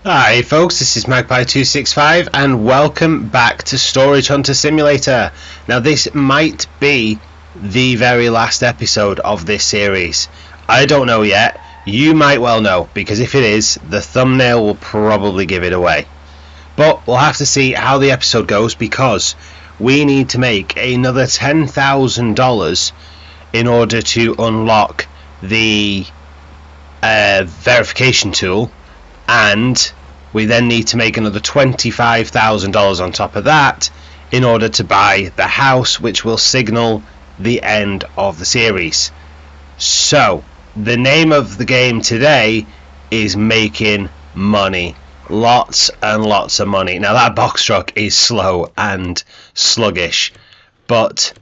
Hi folks, this is Magpie265 and welcome back to Storage Hunter Simulator. Now this might be the very last episode of this series. I don't know yet, you might well know, because if it is, the thumbnail will probably give it away. But we'll have to see how the episode goes, because we need to make another $10,000 in order to unlock the verification tool, and we then need to make another $25,000 on top of that in order to buy the house, which will signal the end of the series. So the name of the game today is making money. Lots and lots of money. Now that box truck is slow and sluggish, but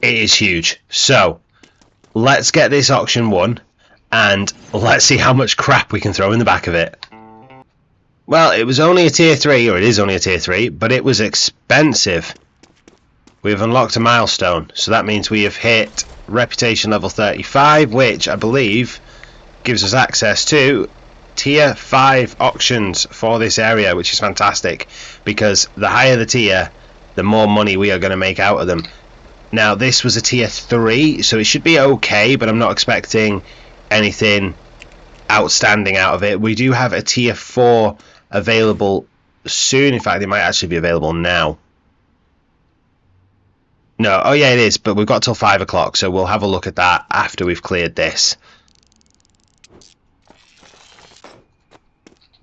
it is huge. So let's get this auction won and let's see how much crap we can throw in the back of it. Well, it was only a tier 3, or it is only a tier 3, but it was expensive. We've unlocked a milestone, so that means we have hit reputation level 35, which I believe gives us access to tier 5 auctions for this area, which is fantastic, because the higher the tier, the more money we are going to make out of them. Now, this was a tier 3, so it should be okay, but I'm not expecting anything outstanding out of it. We do have a tier 4 available soon. In fact, it might actually be available now. No, oh yeah, it is, but we've got till 5 o'clock, so we'll have a look at that after we've cleared this.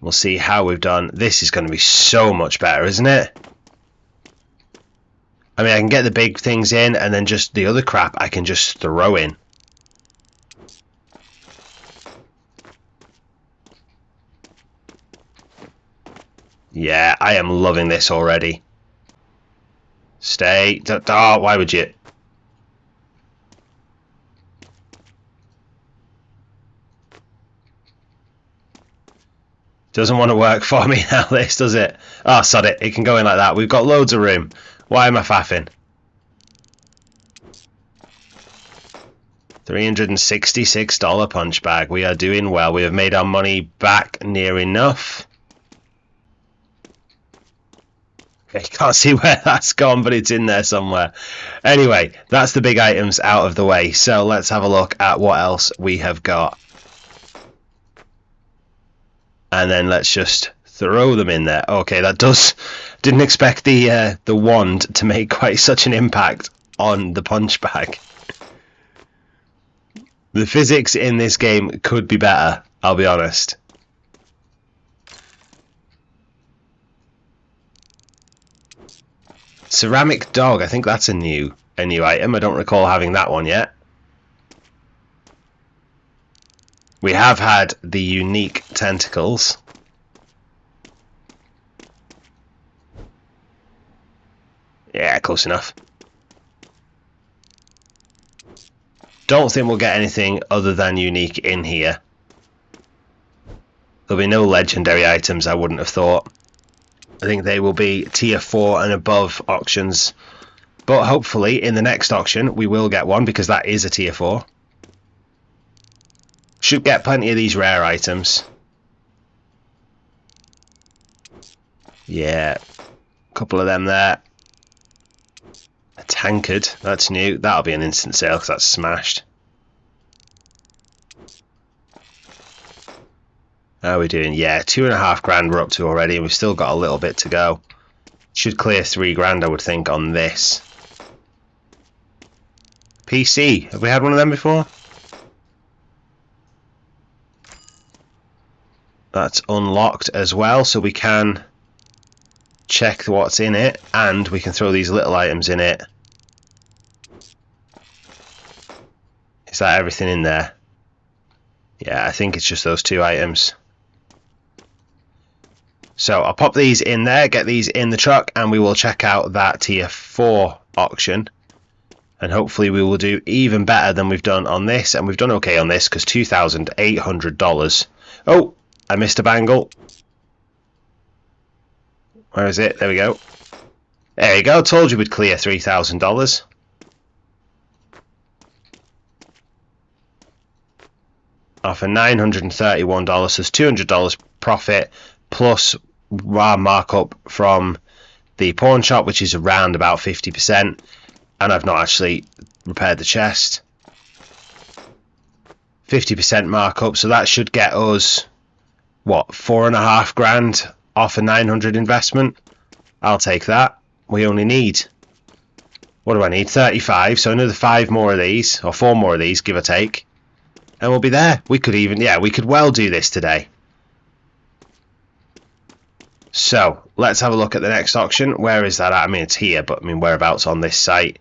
We'll see how we've done. This is going to be so much better, isn't it? I mean, I can get the big things in, and then just the other crap I can just throw in. Yeah, I am loving this already. Stay. Oh, why would you? Doesn't want to work for me now, this, does it? Oh, sod it. It can go in like that. We've got loads of room. Why am I faffing? $366 punch bag. We are doing well. We have made our money back near enough. Okay, can't see where that's gone, but it's in there somewhere. Anyway, that's the big items out of the way. So let's have a look at what else we have got. And then let's just throw them in there. Okay, that does... Didn't expect the wand to make quite such an impact on the punch bag. The physics in this game could be better, I'll be honest. Ceramic dog, I think that's a new item. I don't recall having that one yet. We have had the unique tentacles. Yeah, close enough. Don't think we'll get anything other than unique in here. There'll be no legendary items, I wouldn't have thought. I think they will be tier 4 and above auctions. But hopefully in the next auction we will get one, because that is a tier 4. Should get plenty of these rare items. Yeah, a couple of them there. A tankard, that's new. That'll be an instant sale because that's smashed. How are we doing? Yeah, $2,500 we're up to already, and we've still got a little bit to go. Should clear $3,000, I would think, on this. PC, have we had one of them before? That's unlocked as well, so we can check what's in it, and we can throw these little items in it. Is that everything in there? Yeah, I think it's just those 2 items. So I'll pop these in there, get these in the truck, and we will check out that tier 4 auction. And hopefully we will do even better than we've done on this. And we've done okay on this, because $2,800. Oh, I missed a bangle. Where is it? There we go. There you go. Told you we'd clear $3,000. Off of $931, so it's $200 profit plus our markup from the pawn shop, which is around about 50%, and I've not actually repaired the chest. 50% markup, so that should get us what, 4.5 grand off a 900 investment. I'll take that. We only need, what do I need, 35, so another 5 more of these, or 4 more of these, give or take, and we'll be there. We could even, yeah, we could well do this today. So let's have a look at the next auction. Where is that at? I mean, it's here, but I mean, whereabouts on this site?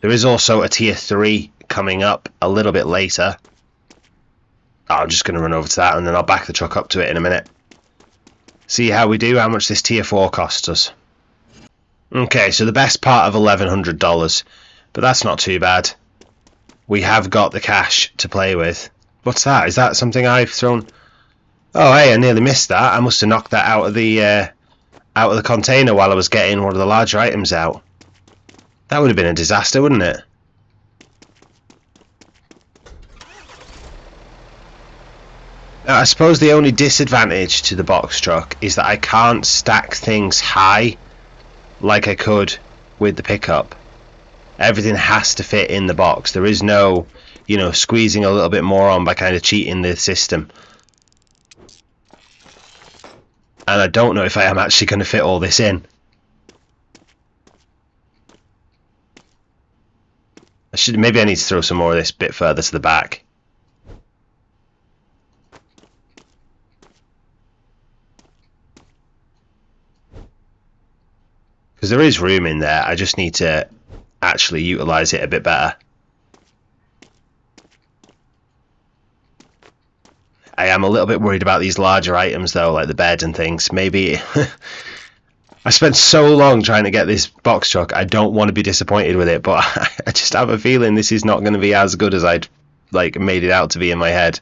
There is also a tier 3 coming up a little bit later. I'm just going to run over to that and then I'll back the truck up to it in a minute. See how we do, how much this tier 4 costs us. Okay, so the best part of $1,100, but that's not too bad. We have got the cash to play with. What's that? Is that something I've thrown? Oh, hey, I nearly missed that. I must have knocked that out of the container while I was getting one of the larger items out. That would have been a disaster, wouldn't it? I suppose the only disadvantage to the box truck is that I can't stack things high like I could with the pickup. Everything has to fit in the box. There is no, you know, squeezing a little bit more on by kind of cheating the system. And I don't know if I am actually going to fit all this in. Maybe I need to throw some more of this bit further to the back. Because there is room in there, I just need to actually utilise it a bit better. I am a little bit worried about these larger items though, like the bed and things. Maybe I spent so long trying to get this box truck, I don't want to be disappointed with it, but I just have a feeling this is not going to be as good as I'd like made it out to be in my head.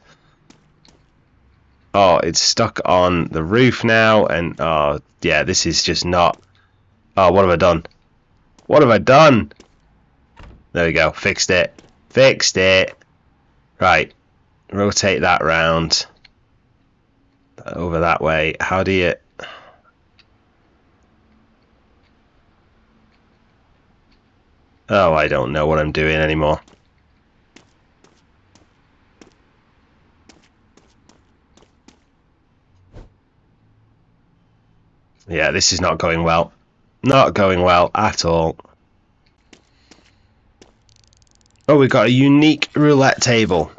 Oh, it's stuck on the roof now, and oh yeah, this is just not. Oh, what have I done? What have I done? There we go. Fixed it. Fixed it. Right. Rotate that round. Over that way. How do you... Oh, I don't know what I'm doing anymore. Yeah, this is not going well. Not going well at all. Oh, we've got a unique roulette table.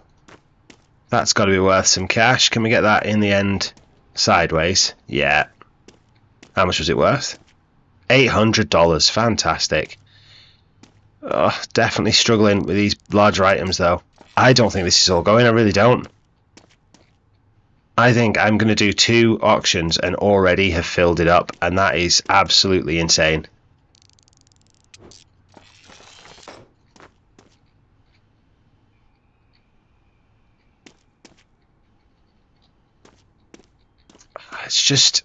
That's got to be worth some cash. Can we get that in the end sideways? Yeah. How much was it worth? $800. Fantastic. Oh, definitely struggling with these larger items though. I don't think this is all going. I really don't. I think I'm going to do 2 auctions and already have filled it up, and that is absolutely insane. It's just...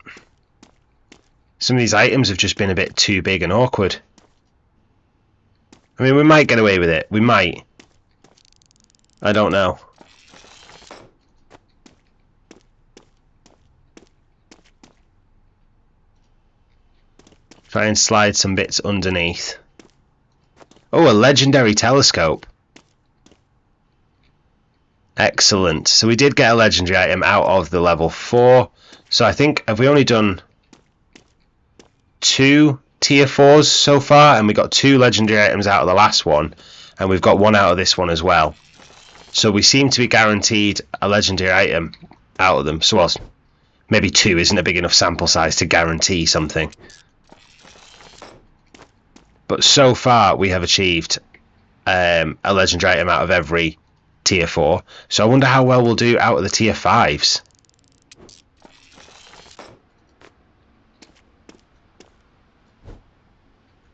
some of these items have just been a bit too big and awkward. I mean, we might get away with it. We might. I don't know. Try and slide some bits underneath. Oh, a legendary telescope. Excellent. So we did get a legendary item out of the level 4. So I think, have we only done 2 tier 4s so far? And we got 2 legendary items out of the last one. And we've got 1 out of this one as well. So we seem to be guaranteed a legendary item out of them. So well, maybe 2 isn't a big enough sample size to guarantee something. But so far we have achieved a legendary item out of every tier 4. So I wonder how well we'll do out of the tier 5s.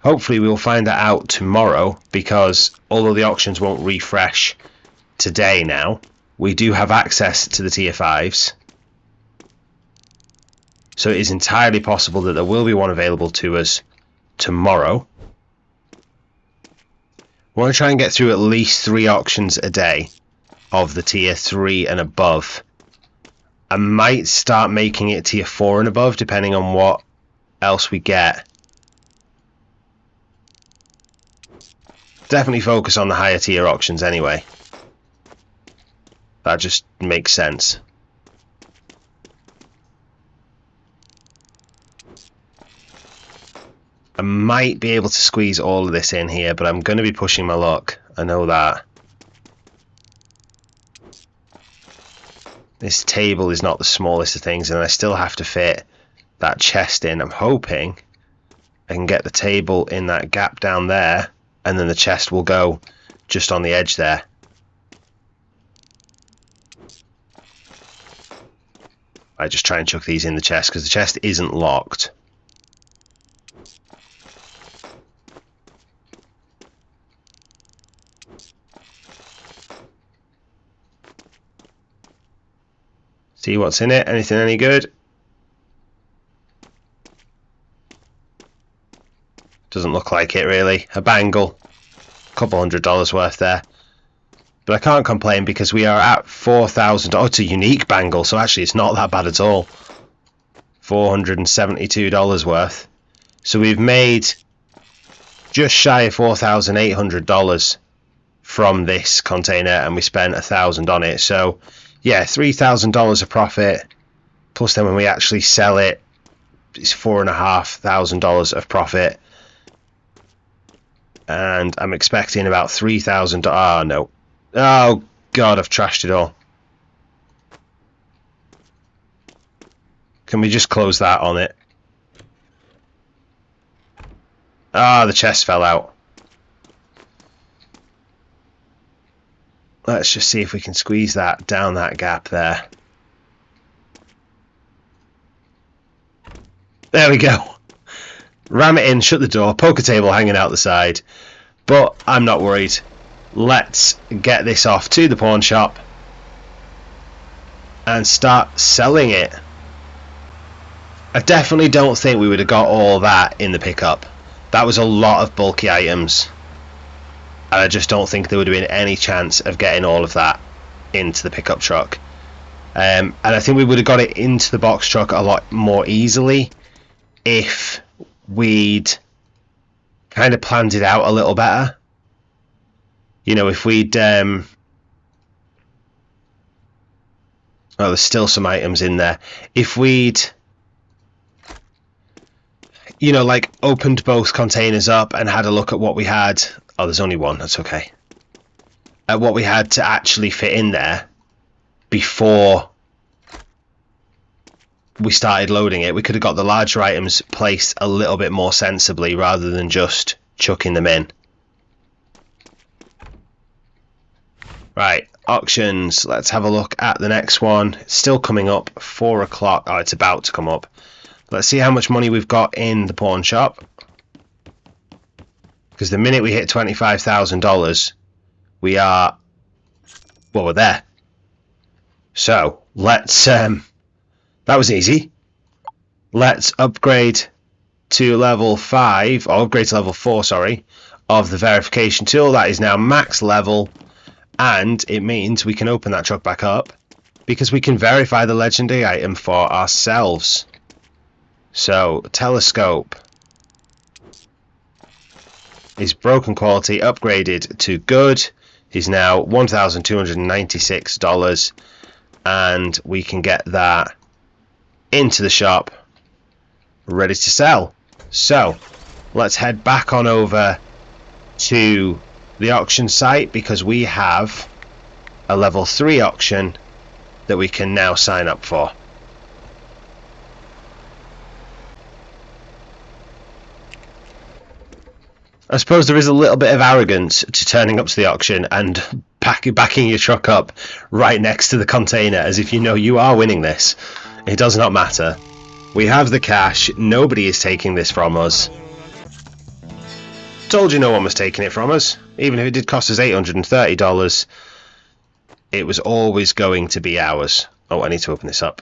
Hopefully we'll find that out tomorrow, because although the auctions won't refresh today now, we do have access to the tier 5s. So it is entirely possible that there will be one available to us tomorrow. I want to try and get through at least 3 auctions a day of the tier 3 and above. I might start making it tier 4 and above, depending on what else we get. Definitely focus on the higher tier auctions anyway. That just makes sense. I might be able to squeeze all of this in here, but I'm going to be pushing my luck. I know that. This table is not the smallest of things, and I still have to fit that chest in. I'm hoping I can get the table in that gap down there, and then the chest will go just on the edge there. I just try and chuck these in the chest because the chest isn't locked. See what's in it. Anything any good? Doesn't look like it really. A bangle. A couple $100 worth there. But I can't complain because we are at 4,000. Oh, it's a unique bangle, so actually it's not that bad at all. $472 worth. So we've made just shy of $4,800 from this container, and we spent $1,000 on it. So yeah, $3,000 of profit. Plus then when we actually sell it, it's $4,500 of profit. And I'm expecting about $3,000. Oh no. Oh god, I've trashed it all. Can we just close that on it? Ah, the chest fell out. Let's just see if we can squeeze that down that gap there. There we go. Ram it in, shut the door, poker table hanging out the side. But I'm not worried. Let's get this off to the pawn shop and start selling it. I definitely don't think we would have got all that in the pickup. That was a lot of bulky items. And I just don't think there would have been any chance of getting all of that into the pickup truck. And I think we would have got it into the box truck a lot more easily if we'd kind of planned it out a little better. You know, if we'd oh, there's still some items in there. If we'd, you know, like opened both containers up and had a look at what we had. Oh, there's only one, that's okay. At what we had to actually fit in there before we started loading it, we could have got the larger items placed a little bit more sensibly rather than just chucking them in. Right, auctions. Let's have a look at the next one. It's still coming up, 4 o'clock. Oh, it's about to come up. Let's see how much money we've got in the pawn shop. Because the minute we hit $25,000, we are, well, we're there. So let's that was easy. Let's upgrade to level 5, or upgrade to level 4, sorry, of the verification tool. That is now max level, and it means we can open that truck back up because we can verify the legendary item for ourselves. So telescope is broken quality, upgraded to good, is now $1,296, and we can get that into the shop ready to sell. So let's head back on over to the auction site because we have a level 3 auction that we can now sign up for. I suppose there is a little bit of arrogance to turning up to the auction and backing your truck up right next to the container as if you know you are winning this. It does not matter. We have the cash. Nobody is taking this from us. Told you no one was taking it from us. Even if it did cost us $830, it was always going to be ours. Oh, I need to open this up.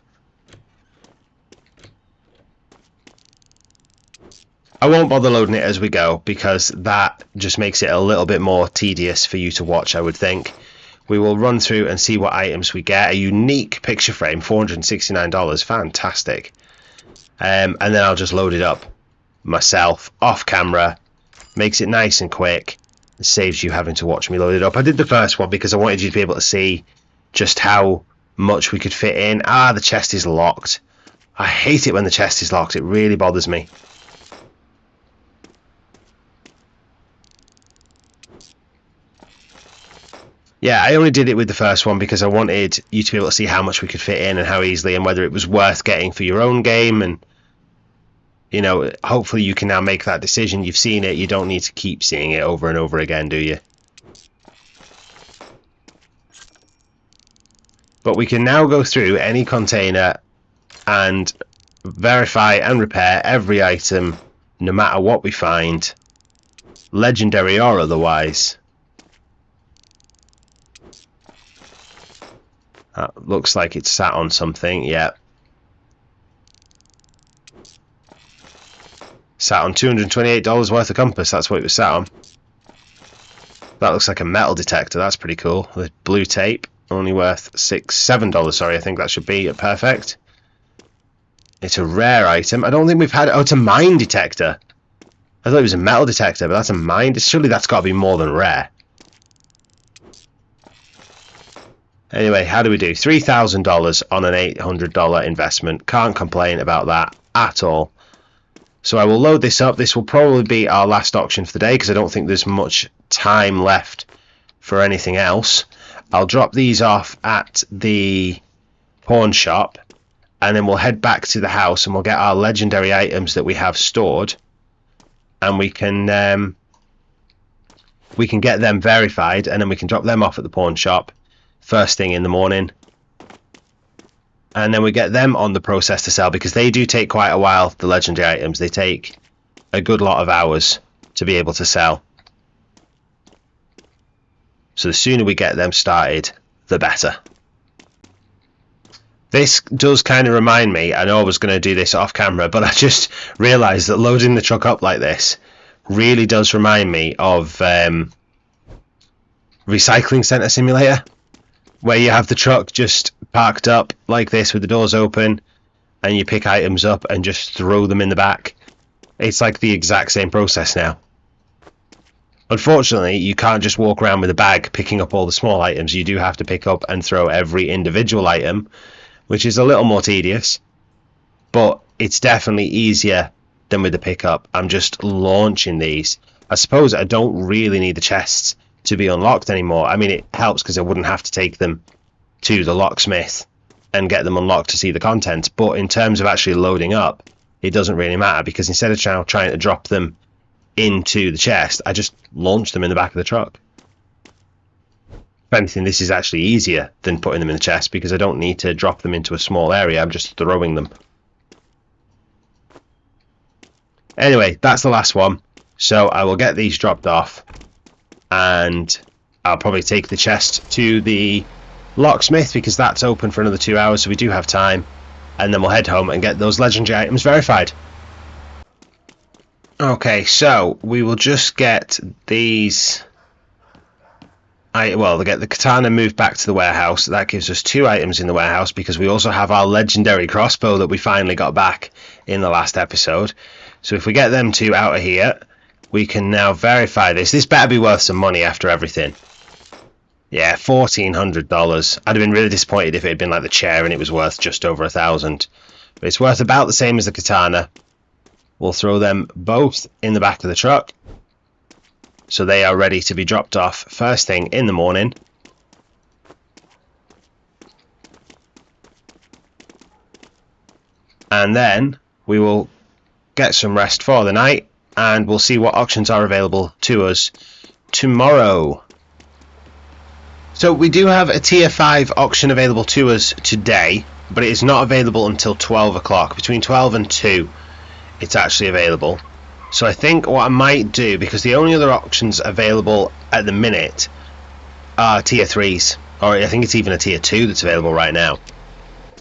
I won't bother loading it as we go because that just makes it a little bit more tedious for you to watch, I would think. we will run through and see what items we get. A unique picture frame, $469, fantastic. And then I'll just load it up myself off camera. Makes it nice and quick. It saves you having to watch me load it up. I did the first one because I wanted you to be able to see just how much we could fit in. The chest is locked. I hate it when the chest is locked. It really bothers me. Yeah, I only did it with the first one because I wanted you to be able to see how much we could fit in and how easily, and whether it was worth getting for your own game. And you know, hopefully you can now make that decision. You've seen it, you don't need to keep seeing it over and over again, do you? But we can now go through any container and verify and repair every item, no matter what we find, legendary or otherwise. That looks like it's sat on something. Yeah. Sat on $228 worth of compass. That's what it was sat on. That looks like a metal detector. That's pretty cool. With blue tape. Only worth $7. Sorry, I think that should be perfect. It's a rare item. I don't think we've had... Oh, it's a mine detector. I thought it was a metal detector, but that's a mine. Surely that's got to be more than rare. Anyway, how do we do? $3,000 on an $800 investment. Can't complain about that at all. So I will load this up. This will probably be our last auction for the day because I don't think there's much time left for anything else. I'll drop these off at the pawn shop, and then we'll head back to the house and we'll get our legendary items that we have stored, and we can get them verified, and then we can drop them off at the pawn shop first thing in the morning, and then we get them on the process to sell, because they do take quite a while. The legendary items, they take a good lot of hours to be able to sell. So the sooner we get them started, the better. This does kind of remind me, I know I was going to do this off camera, but I just realised that loading the truck up like this really does remind me of Recycling Centre Simulator, where you have the truck just parked up like this with the doors open, and you pick items up and just throw them in the back. It's like the exact same process now. Unfortunately, you can't just walk around with a bag picking up all the small items. You do have to pick up and throw every individual item, which is a little more tedious, but it's definitely easier than with the pickup. I'm just launching these. I suppose I don't really need the chests to be unlocked anymore. I mean, it helps because I wouldn't have to take them to the locksmith and get them unlocked to see the content, but in terms of actually loading up, it doesn't really matter, because instead of trying to drop them into the chest, I just launch them in the back of the truck. If anything, this is actually easier than putting them in the chest, because I don't need to drop them into a small area. I'm just throwing them. Anyway, that's the last one, so I will get these dropped off, and I'll probably take the chest to the locksmith because that's open for another 2 hours, so we do have time, and then we'll head home and get those legendary items verified. Okay, so we will just get these. We'll get the katana moved back to the warehouse. That gives us 2 items in the warehouse, because we also have our legendary crossbow that we finally got back in the last episode. So if we get them 2 out of here, we can now verify this. This better be worth some money after everything. Yeah, $1,400. I'd have been really disappointed if it had been like the chair and it was worth just over $1,000. But it's worth about the same as the katana. We'll throw them both in the back of the truck, so they are ready to be dropped off first thing in the morning. And then we will get some rest for the night, and we'll see what auctions are available to us tomorrow. So we do have a tier 5 auction available to us today, but it is not available until 12 o'clock. Between 12 and 2 it's actually available. So I think what I might do, because the only other auctions available at the minute are tier 3s, or I think it's even a tier 2 that's available right now.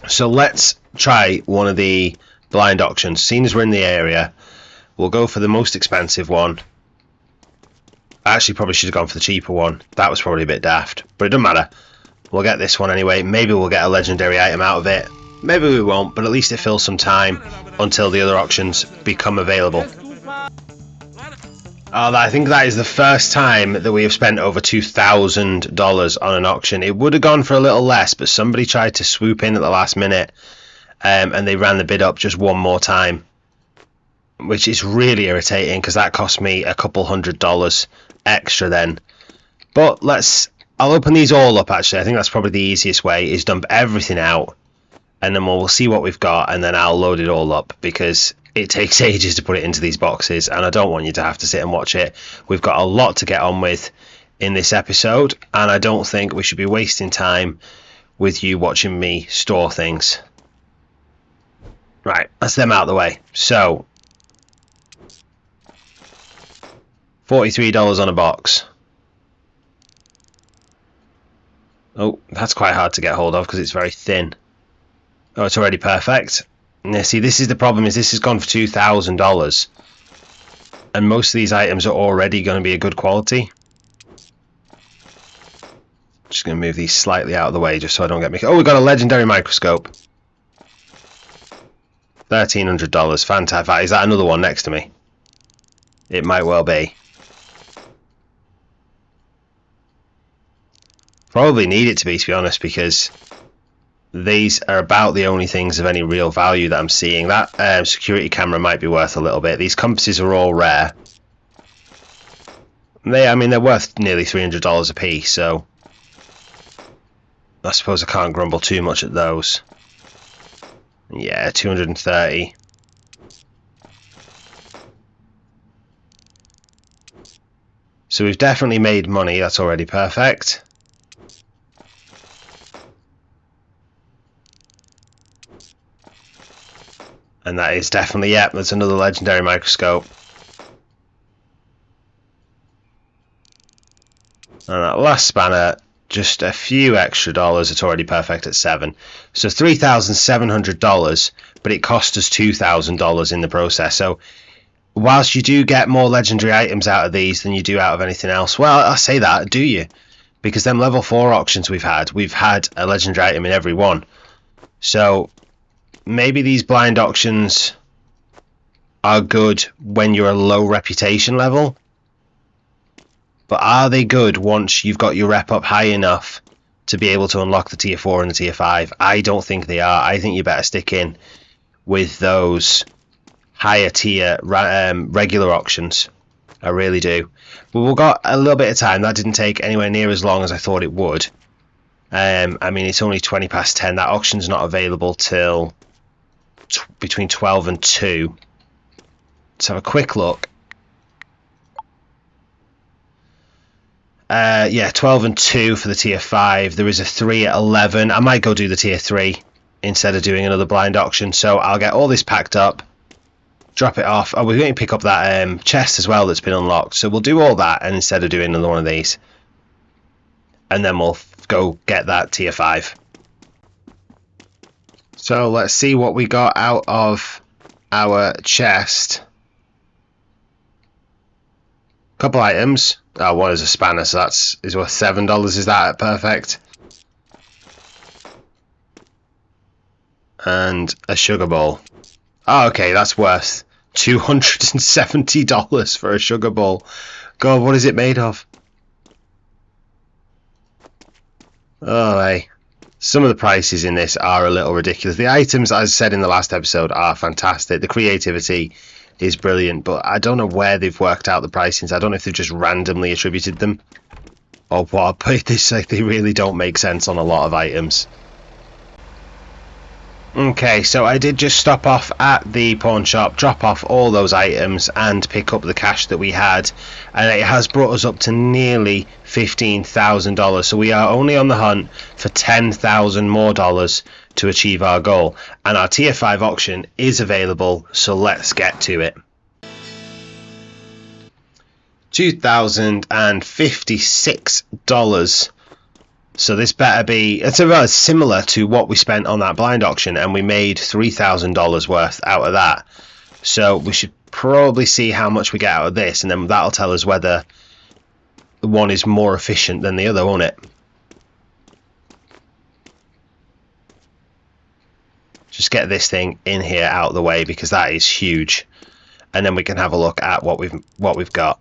So let's try one of the blind auctions. Seeing as we're in the area, we'll go for the most expensive one, I actually probably should have gone for the cheaper one. That was probably a bit daft, but it doesn't matter. We'll get this one anyway. Maybe we'll get a legendary item out of it. Maybe we won't, but at least it fills some time until the other auctions become available. I think that is the first time that we have spent over $2,000 on an auction. It would have gone for a little less, but somebody tried to swoop in at the last minute, and they ran the bid up just one more time, which is really irritating because that cost me a couple $100 extra then. But I'll open these all up actually. I think that's probably the easiest way, is dump everything out, and then we'll see what we've got, and then I'll load it all up because it takes ages to put it into these boxes, and I don't want you to have to sit and watch it. We've got a lot to get on with in this episode, and I don't think we should be wasting time with you watching me store things. Right, that's them out of the way. So, $43 on a box. Oh, that's quite hard to get hold of because it's very thin. Oh, it's already perfect. Now, see, this is the problem, is this has gone for $2,000, and most of these items are already going to be a good quality. Just going to move these slightly out of the way just so I don't get me. Oh, we've got a legendary microscope. $1,300. Fantastic. Is that another one next to me? It might well be. Probably need it to be honest, because these are about the only things of any real value that I'm seeing. That security camera might be worth a little bit. These compasses are all rare. They're worth nearly $300 a piece, so I suppose I can't grumble too much at those. Yeah, 230. So we've definitely made money. That's already perfect. And that is definitely, yeah, that's another legendary microscope. And that last spanner, just a few extra dollars. It's already perfect at 7. So $3,700, but it cost us $2,000 in the process. So whilst you do get more legendary items out of these than you do out of anything else, well, I say that, do you? Because them level 4 auctions we've had a legendary item in every one. So maybe these blind auctions are good when you're a low reputation level, but are they good once you've got your rep up high enough to be able to unlock the tier 4 and the tier 5? I don't think they are. I think you better stick in with those higher tier regular auctions. I really do. But we've got a little bit of time. That didn't take anywhere near as long as I thought it would. It's only 20 past 10. That auction's not available till between 12 and 2. Let's have a quick look. 12 and 2 for the tier 5. There is a 3 at 11. I might go do the tier 3 instead of doing another blind auction. So I'll get all this packed up, drop it off. Oh, we're going to pick up that chest as well that's been unlocked. So we'll do all that, and instead of doing another one of these, and then we'll go get that tier 5. So let's see what we got out of our chest. Couple items. Oh, one is a spanner, so is worth $7. Is that perfect? And a sugar bowl. Oh, okay, that's worth $270 for a sugar bowl. God, what is it made of? Oh, hey. Some of the prices in this are a little ridiculous. The items, as I said in the last episode, are fantastic. The creativity is brilliant, but I don't know where they've worked out the pricings. I don't know if they've just randomly attributed them or what, but they really don't make sense on a lot of items. Okay, so I did just stop off at the pawn shop, drop off all those items and pick up the cash that we had, and it has brought us up to nearly $15,000. So we are only on the hunt for $10,000 more dollars to achieve our goal, and our tier 5 auction is available, so let's get to it. $2,056. So this better be, it's about similar to what we spent on that blind auction, and we made $3,000 worth out of that. So we should probably see how much we get out of this, and then that'll tell us whether one is more efficient than the other, won't it? Just get this thing in here out of the way because that is huge, and then we can have a look at what we've got.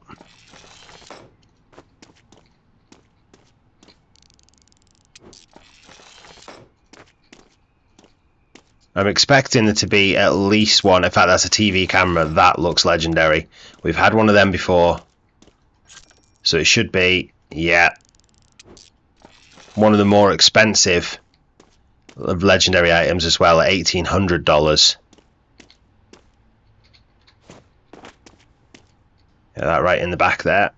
I'm expecting there to be at least one. In fact, that's a TV camera. That looks legendary. We've had one of them before. So it should be, yeah, one of the more expensive of legendary items as well at $1,800. Yeah, that right in the back there.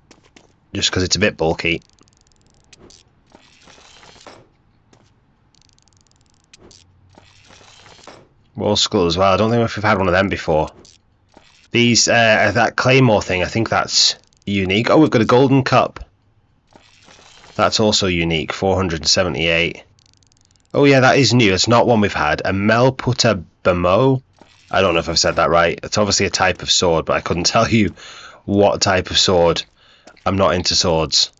Just because it's a bit bulky. Wall Skull as well. I don't think we've had one of them before. These, that Claymore thing, I think that's unique. Oh, we've got a golden cup. That's also unique. 478. Oh yeah, that is new. It's not one we've had. A Melputa Bamo. I don't know if I've said that right. It's obviously a type of sword, but I couldn't tell you what type of sword. I'm not into swords.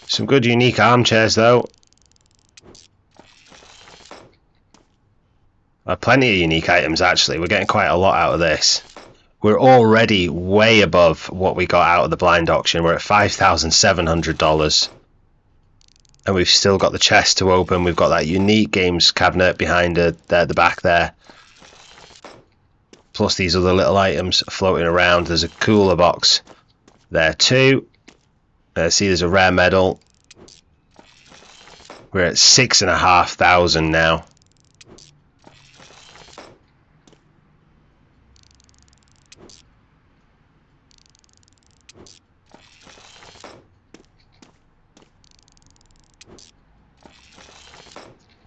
Some good unique armchairs though. Plenty of unique items actually. We're getting quite a lot out of this. We're already way above what we got out of the blind auction. We're at $5,700. And we've still got the chest to open. We've got that unique games cabinet behind it there at the back there. Plus these other little items floating around. There's a cooler box there too. See, there's a rare medal. We're at 6,500 now.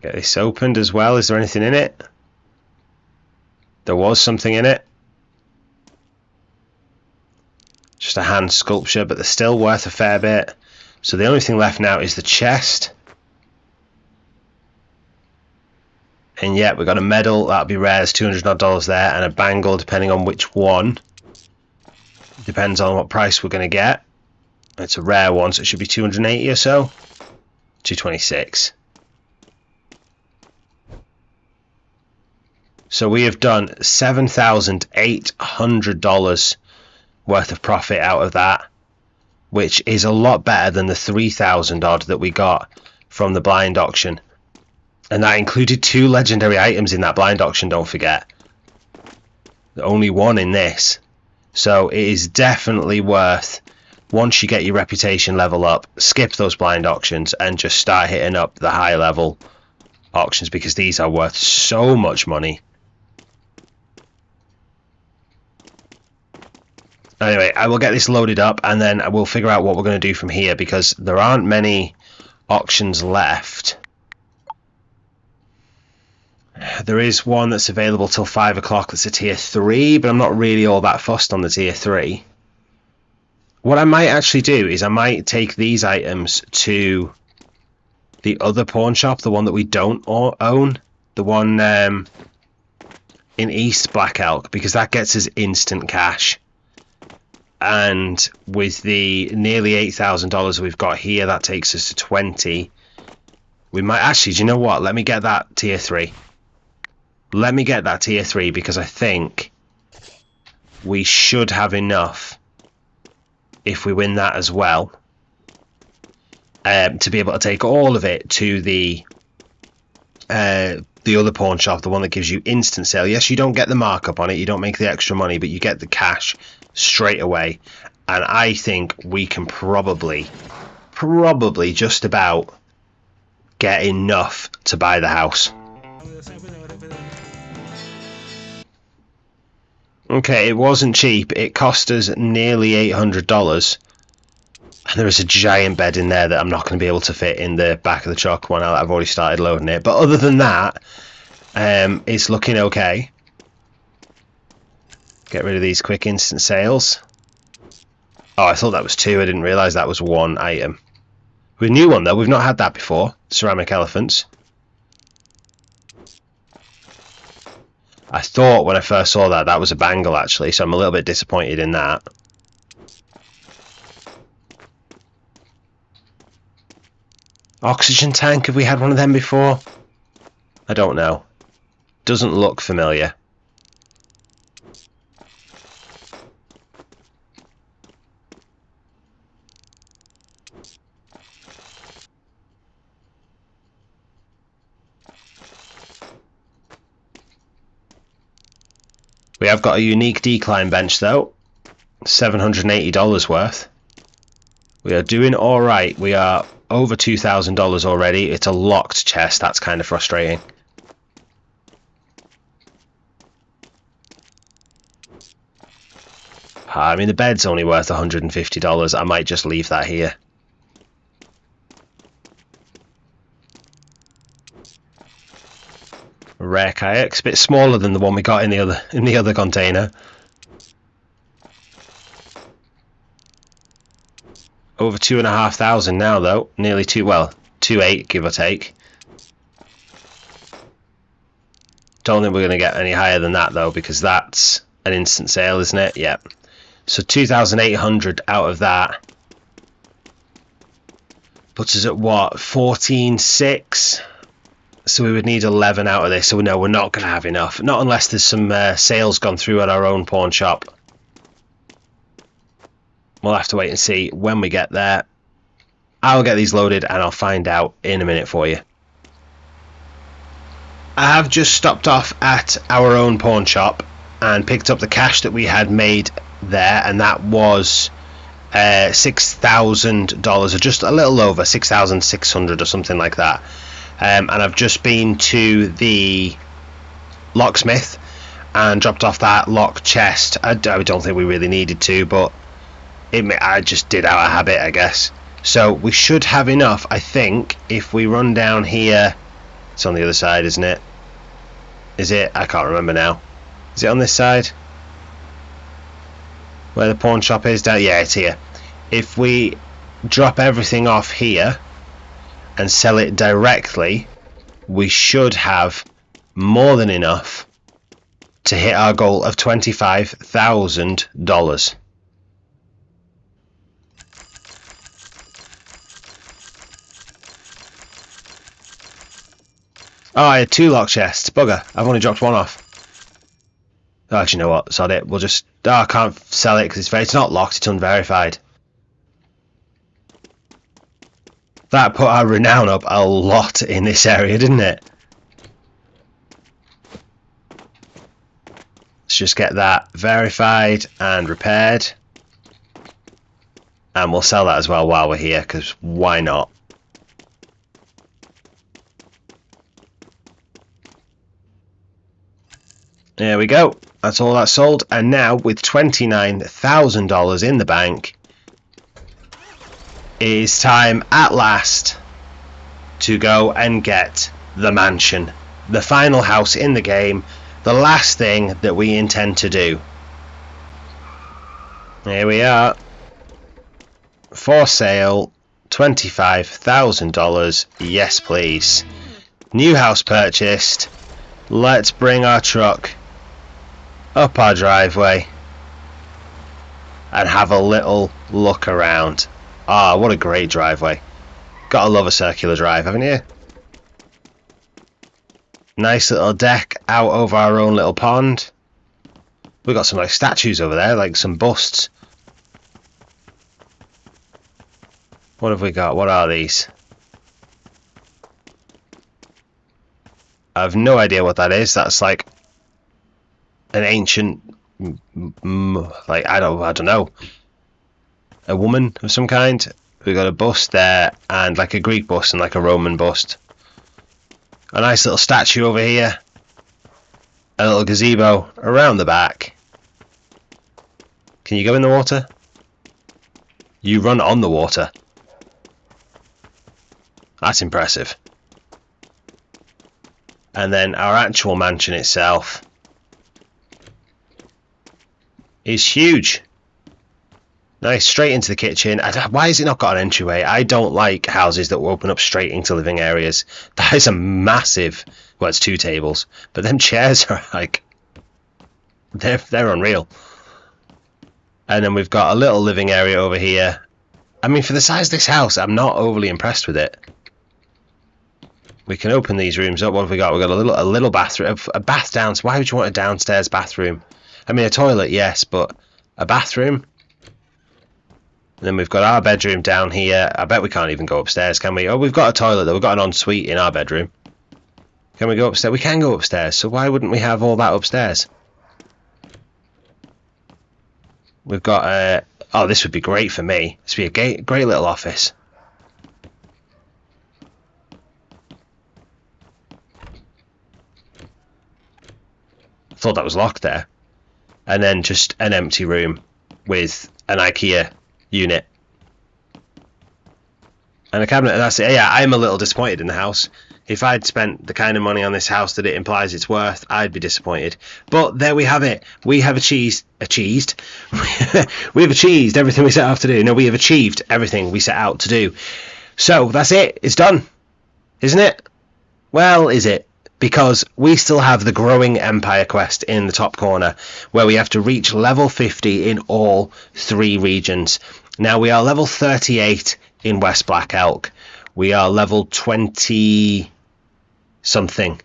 Get this opened as well. Is there anything in it? There was something in it. Just a hand sculpture, but they're still worth a fair bit. So the only thing left now is the chest. And yeah, we've got a medal. That'll be rare. There's $200 odd there, and a bangle, depending on which one. Depends on what price we're going to get. It's a rare one, so it should be 280 or so. 226. So we have done $7,800 worth of profit out of that, which is a lot better than the 3,000 odd that we got from the blind auction. And that included 2 legendary items in that blind auction, don't forget. Only one in this. So it is definitely worth, once you get your reputation level up, skip those blind auctions and just start hitting up the high level auctions, because these are worth so much money. Anyway, I will get this loaded up and then we'll figure out what we're going to do from here, because there aren't many auctions left. There is one that's available till 5 o'clock that's a tier 3, but I'm not really all that fussed on the tier 3. What I might actually do is I might take these items to the other pawn shop, the one that we don't own, the one in East Black Elk, because that gets us instant cash. And with the nearly $8,000 we've got here, that takes us to 20. We might actually, do you know what? Let me get that tier 3. Let me get that tier 3, because I think we should have enough if we win that as well, to be able to take all of it to the other pawn shop, the one that gives you instant sale. Yes, you don't get the markup on it, you don't make the extra money, but you get the cash straight away. And I think we can probably just about get enough to buy the house. Okay, it wasn't cheap. It cost us nearly $800. And there is a giant bed in there that I'm not going to be able to fit in the back of the truck one. I've already started loading it. But other than that, it's looking okay. Get rid of these quick instant sales. Oh, I thought that was 2. I didn't realise that was 1 item. With a new one though, we've not had that before. Ceramic elephants. I thought when I first saw that, that was a bangle actually, so I'm a little bit disappointed in that. Oxygen tank, have we had one of them before? I don't know. Doesn't look familiar. We have got a unique decline bench though, $780 worth. We are doing alright. We are over $2,000 already. It's a locked chest, that's kind of frustrating. I mean, the bed's only worth $150. I might just leave that here. Rare kayaks, a bit smaller than the one we got in the other container. Over 2,500 now though, nearly 2.8 give or take. Don't think we're going to get any higher than that though, because that's an instant sale, isn't it? Yep. So 2,800 out of that puts us at what, 14,600? So we would need 11 out of this. So no, we're not going to have enough. Not unless there's some sales gone through at our own pawn shop. We'll have to wait and see when we get there. I'll get these loaded and I'll find out in a minute for you. I have just stopped off at our own pawn shop and picked up the cash that we had made there, and that was $6,000, or just a little over 6,600 or something like that. And I've just been to the locksmith and dropped off that lock chest. I don't think we really needed to, but I just did out of habit, I guess. So we should have enough, I think, if we run down here. It's on the other side, isn't it? Is it? I can't remember now. Is it on this side? Where the pawn shop is? Down? Yeah, it's here. If we drop everything off here and sell it directly, we should have more than enough to hit our goal of $25,000. Oh, I had 2 lock chests. Bugger. I've only dropped one off. Oh, actually, you know what? Sod it. We'll just... Oh, I can't sell it because it's not locked. It's unverified. That put our renown up a lot in this area, didn't it? Let's just get that verified and repaired. And we'll sell that as well while we're here, because why not? There we go. That's all that's sold. And now, with $29,000 in the bank, it is time at last to go and get the mansion. The final house in the game. The last thing that we intend to do. Here we are. For sale, $25,000. Yes, please. New house purchased. Let's bring our truck up our driveway and have a little look around. Ah, what a great driveway. Gotta love a circular drive, haven't you? Nice little deck out over our own little pond. We've got some like statues over there, like some busts. What have we got? What are these? I have no idea what that is. That's like an ancient, like I don't know, a woman of some kind. We got a bust there, and like a Greek bust and like a Roman bust. A nice little statue over here. A little gazebo around the back. Can you go in the water? You run on the water. That's impressive. And then our actual mansion itself is huge. Nice, straight into the kitchen. Why has it not got an entryway? I don't like houses that will open up straight into living areas. That is a massive... Well, it's 2 tables. But them chairs are like They're unreal. And then we've got a little living area over here. I mean, for the size of this house, I'm not overly impressed with it. We can open these rooms up. What have we got? We've got a little bathroom, a bath down. So why would you want a downstairs bathroom? I mean, a toilet, yes, but a bathroom? And then we've got our bedroom down here. I bet we can't even go upstairs, can we? Oh, we've got a toilet though. We've got an ensuite in our bedroom. Can we go upstairs? We can go upstairs, so why wouldn't we have all that upstairs? We've got oh, this would be great for me. This would be a great little office. I thought that was locked there. And then just an empty room with an IKEA unit. And a cabinet, and that's it. Yeah, I'm a little disappointed in the house. If I'd spent the kind of money on this house that it implies it's worth, I'd be disappointed. But there we have it. We have achieved we have achieved everything we set out to do. No, we have achieved everything we set out to do. So that's it. It's done, isn't it? Well, is it? Because we still have the growing empire quest in the top corner, where we have to reach level 50 in all 3 regions. Now we are level 38 in West Black Elk. We are level 20 something,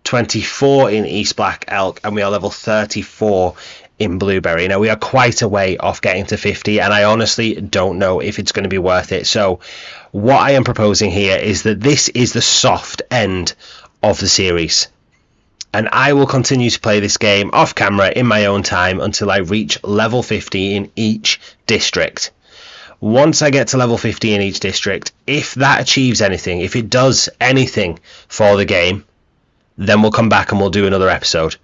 24 in East Black Elk, and we are level 34 in Blueberry. Now we are quite a way off getting to 50, and I honestly don't know if it's going to be worth it. So what I am proposing here is that this is the soft end of the series, and I will continue to play this game off camera in my own time until I reach level 50 in each district. Once I get to level 50 in each district, if that achieves anything, if it does anything for the game, then we'll come back and we'll do another episode.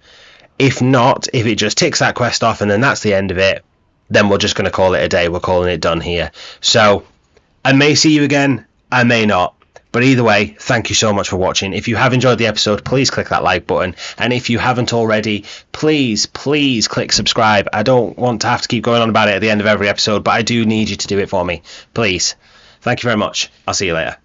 If not, if it just ticks that quest off and then that's the end of it, then we're just going to call it a day. We're calling it done here. So I may see you again, I may not. But either way, thank you so much for watching. If you have enjoyed the episode, please click that like button. And if you haven't already, please click subscribe. I don't want to have to keep going on about it at the end of every episode, but I do need you to do it for me. Please. Thank you very much. I'll see you later.